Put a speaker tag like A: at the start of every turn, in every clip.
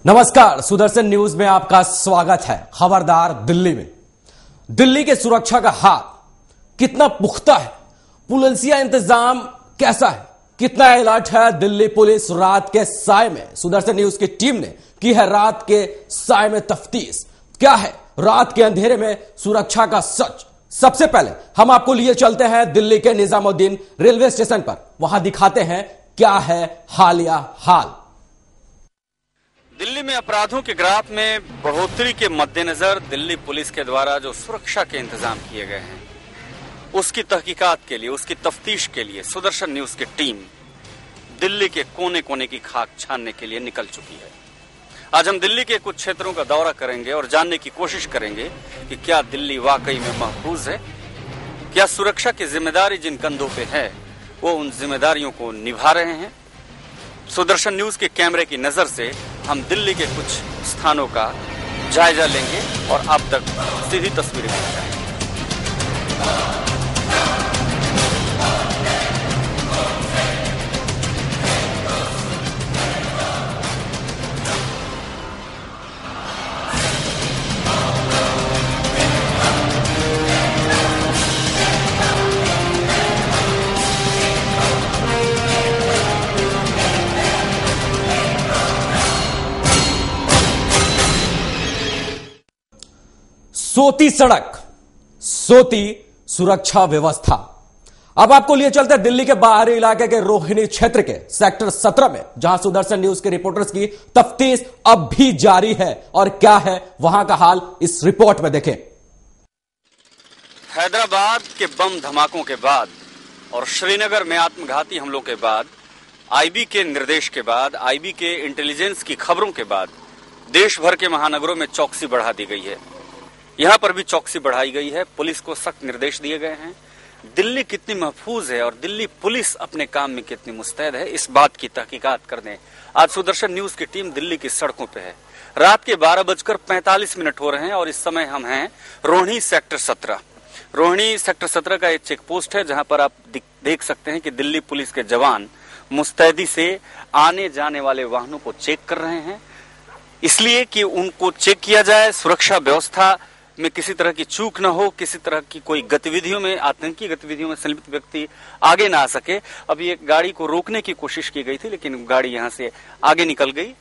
A: नमस्कार, सुदर्शन न्यूज में आपका स्वागत है। खबरदार दिल्ली में दिल्ली के सुरक्षा का हाल कितना पुख्ता है, पुलिसिया इंतजाम कैसा है, कितना अलर्ट है दिल्ली पुलिस। रात के साय में सुदर्शन न्यूज की टीम ने की है रात के साय में तफ्तीश। क्या है रात के अंधेरे में सुरक्षा का सच। सबसे पहले हम आपको लिए चलते हैं दिल्ली के निजामुद्दीन रेलवे स्टेशन पर, वहां दिखाते हैं क्या है हालिया हाल।
B: दिल्ली में अपराधों के ग्राफ में बढ़ोतरी के मद्देनजर दिल्ली पुलिस के द्वारा जो सुरक्षा के इंतजाम किए गए हैं, उसकी तहकीकात के लिए, उसकी तफ्तीश के लिए सुदर्शन न्यूज की टीम दिल्ली के कोने कोने की खाक छानने के लिए निकल चुकी है। आज हम दिल्ली के कुछ क्षेत्रों का दौरा करेंगे और जानने की कोशिश करेंगे कि क्या दिल्ली वाकई में महफूज है, क्या सुरक्षा की जिम्मेदारी जिन कंधों पे है वो उन जिम्मेदारियों को निभा रहे हैं। सुदर्शन न्यूज के कैमरे की नजर से हम दिल्ली के कुछ स्थानों का जायजा लेंगे और आप तक सीधी तस्वीरें पहुंचाएंगे।
A: सोती सड़क, सोती सुरक्षा व्यवस्था। अब आपको लिए चलते हैं दिल्ली के बाहरी इलाके के रोहिणी क्षेत्र के सेक्टर 17 में, जहां सुदर्शन न्यूज के रिपोर्टर्स की तफ्तीश अब भी जारी है। और क्या है वहां का हाल, इस रिपोर्ट में देखें।
B: हैदराबाद के बम धमाकों के बाद और श्रीनगर में आत्मघाती हमलों के बाद, आईबी के निर्देश के बाद, आईबी के इंटेलिजेंस की खबरों के बाद देश भर के महानगरों में चौकसी बढ़ा दी गई है। यहां पर भी चौकसी बढ़ाई गई है, पुलिस को सख्त निर्देश दिए गए हैं। दिल्ली कितनी महफूज है और दिल्ली पुलिस अपने काम में कितनी मुस्तैद है, इस बात की तहकीकात करने आज सुदर्शन न्यूज की टीम दिल्ली की सड़कों पे है। रात के 12:45 हो रहे हैं और इस समय हम हैं रोहिणी सेक्टर 17। रोहिणी सेक्टर 17 का एक चेक पोस्ट है, जहां पर आप देख सकते हैं कि दिल्ली पुलिस के जवान मुस्तैदी से आने जाने वाले वाहनों को चेक कर रहे हैं, इसलिए कि उनको चेक किया जाए, सुरक्षा व्यवस्था में किसी तरह की चूक न हो, किसी तरह की कोई गतिविधियों में, आतंकी गतिविधियों में संलिप्त व्यक्ति आगे ना आ सके। अभी एक गाड़ी को रोकने की कोशिश की गई थी, लेकिन गाड़ी यहां से आगे निकल गई।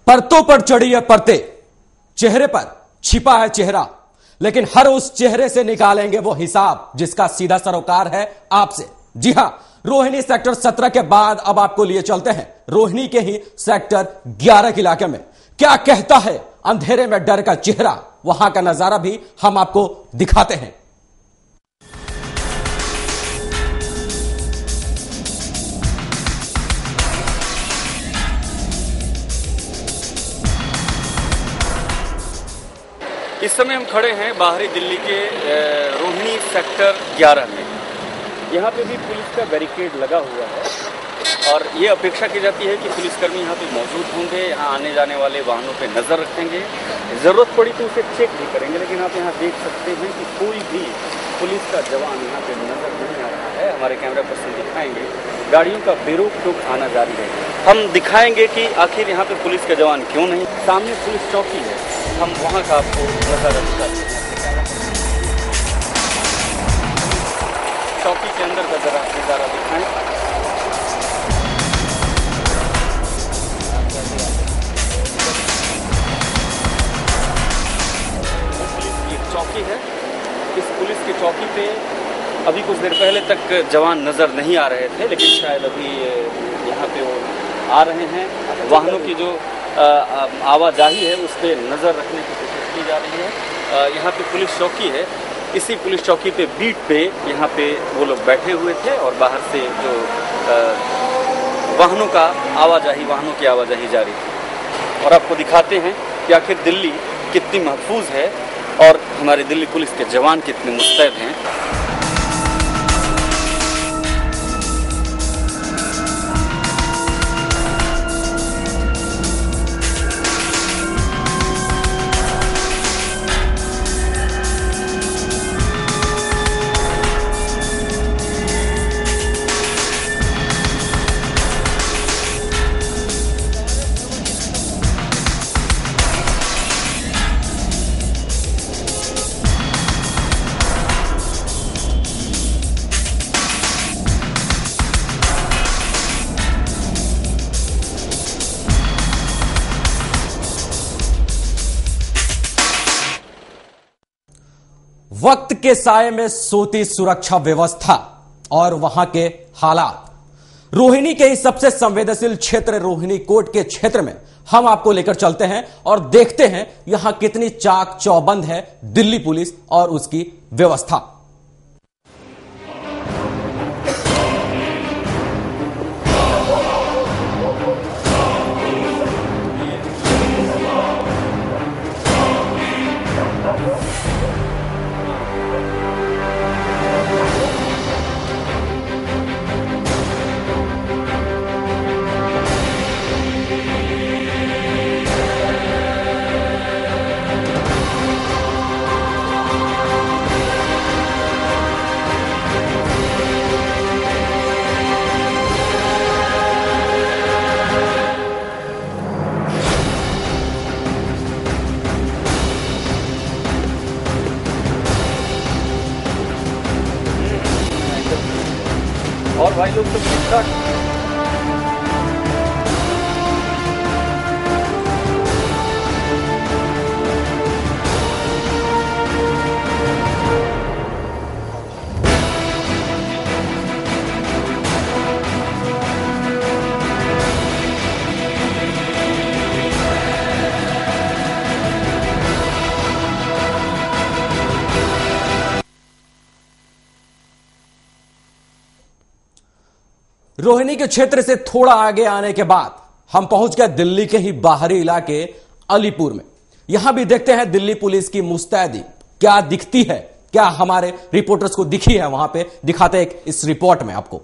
A: परतों पर चढ़ी है परतें, चेहरे पर छिपा है चेहरा, लेकिन हर उस चेहरे से निकालेंगे वो हिसाब जिसका सीधा सरोकार है आपसे। जी हां, रोहिणी सेक्टर 17 के बाद अब आपको लिए चलते हैं रोहिणी के ही सेक्टर 11 के इलाके में। क्या कहता है अंधेरे में डर का चेहरा, वहां का नजारा भी हम आपको दिखाते हैं।
B: इस समय हम खड़े हैं बाहरी दिल्ली के रोहिणी सेक्टर 11 में। यहाँ पे भी पुलिस का बैरिकेड लगा हुआ है और ये अपेक्षा की जाती है कि पुलिसकर्मी यहाँ पे मौजूद होंगे, यहाँ आने जाने वाले वाहनों पे नज़र रखेंगे, ज़रूरत पड़ी तो उसे चेक भी करेंगे। लेकिन आप यहाँ देख सकते हैं कि कोई भी पुलिस का जवान यहाँ पे नज़र नहीं आ रहा है। हमारे कैमरा पर्सन दिखाएंगे, गाड़ियों का बेरोक टोक आना जारी है। हम दिखाएंगे कि आखिर यहाँ पे पुलिस के जवान क्यों नहीं। सामने पुलिस चौकी है, हम वहाँ का आपको नजारा दिखाते हैं। चौकी के अंदर का जरा नजारा दिखाएं। पुलिस की एक चौकी है, इस पुलिस की चौकी पे अभी कुछ देर पहले तक जवान नजर नहीं आ रहे थे, लेकिन शायद अभी यहाँ पे वो आ रहे हैं। वाहनों की जो आवाजाही है उस पर नज़र रखने की कोशिश की जा रही है। यहाँ पे पुलिस चौकी है, इसी पुलिस चौकी पे बीट पे यहाँ पे वो लोग बैठे हुए थे और बाहर से जो वाहनों की आवाजाही जारी थी। और आपको दिखाते हैं कि आखिर दिल्ली कितनी महफूज है और हमारे दिल्ली पुलिस के जवान कितने मुस्तैद हैं।
A: वक्त के साए में सोती सुरक्षा व्यवस्था और वहां के हालात। रोहिणी के ही सबसे संवेदनशील क्षेत्र रोहिणी कोट के क्षेत्र में हम आपको लेकर चलते हैं और देखते हैं यहां कितनी चाक चौबंद है दिल्ली पुलिस और उसकी व्यवस्था।
B: और भाई लोग तो ठीक ठाक।
A: रोहिणी के क्षेत्र से थोड़ा आगे आने के बाद हम पहुंच गए दिल्ली के ही बाहरी इलाके अलीपुर में। यहां भी देखते हैं दिल्ली पुलिस की मुस्तैदी क्या दिखती है, क्या हमारे रिपोर्टर्स को दिखी है। वहां पे दिखाते हैं इस रिपोर्ट में आपको।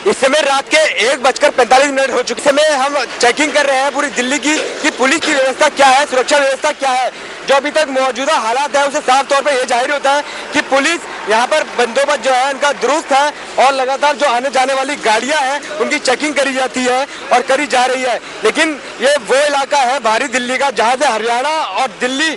C: इस समय रात के 1:45 हो चुके समय हम चेकिंग कर रहे हैं पूरी दिल्ली की कि पुलिस की व्यवस्था क्या है, सुरक्षा व्यवस्था क्या है। जो अभी तक मौजूदा हालात है उसे साफ तौर पे ये जाहिर होता है कि पुलिस यहाँ पर बंदोबस्त जो है उनका दुरुस्त है और लगातार जो आने जाने वाली गाड़ियां हैं उनकी चेकिंग करी जाती है और करी जा रही है। लेकिन ये वो इलाका है बाहरी दिल्ली का जहाँ से हरियाणा और दिल्ली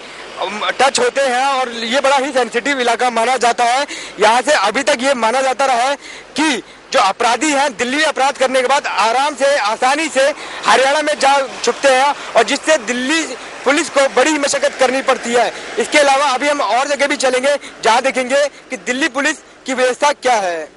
C: टच होते हैं और ये बड़ा ही सेंसिटिव इलाका माना जाता है। यहाँ से अभी तक ये माना जाता रहा है कि जो अपराधी हैं दिल्ली में अपराध करने के बाद आराम से आसानी से हरियाणा में जा छुपते हैं और जिससे दिल्ली पुलिस को बड़ी मशक्कत करनी पड़ती है। इसके अलावा अभी हम और जगह भी चलेंगे जहां देखेंगे कि दिल्ली पुलिस की व्यवस्था क्या है।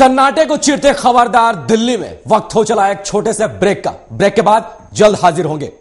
A: सन्नाटे को चीरते खबरदार दिल्ली में वक्त हो चला एक छोटे से ब्रेक का। ब्रेक के बाद जल्द हाजिर होंगे।